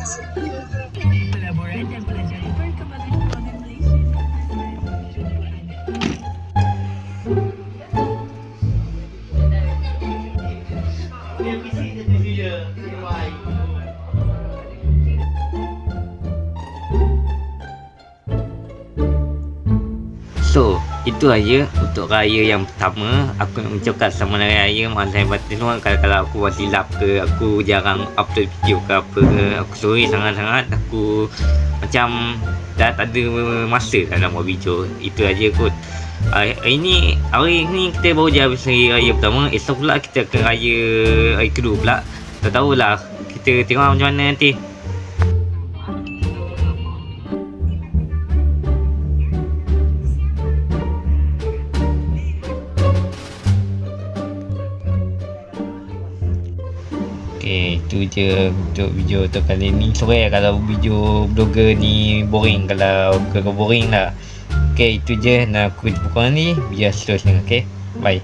Pelaburan dan pelajari perkembangan kewangan Malaysia. So, itu aja untuk raya yang pertama. Aku nak mengucapkan selamat hari raya. Maaf saya batin kalau aku buat silap ke, aku jarang upload video ke apa ke. Aku sorry sangat-sangat. Aku macam dah tak ada masa nak buat video. Itu aja kot. Hari ni kita baru je habis hari raya pertama. Esok pula kita akan raya hari kedua pula. Tak tahulah. Kita tengok macam mana nanti. Okay, itu je untuk video tu kali ni. Sorry kalau video blogger ni boring, kalau boring lah. Okay, itu je. Nah, aku jumpa korang ni. Biar seterusnya. Okay, bye.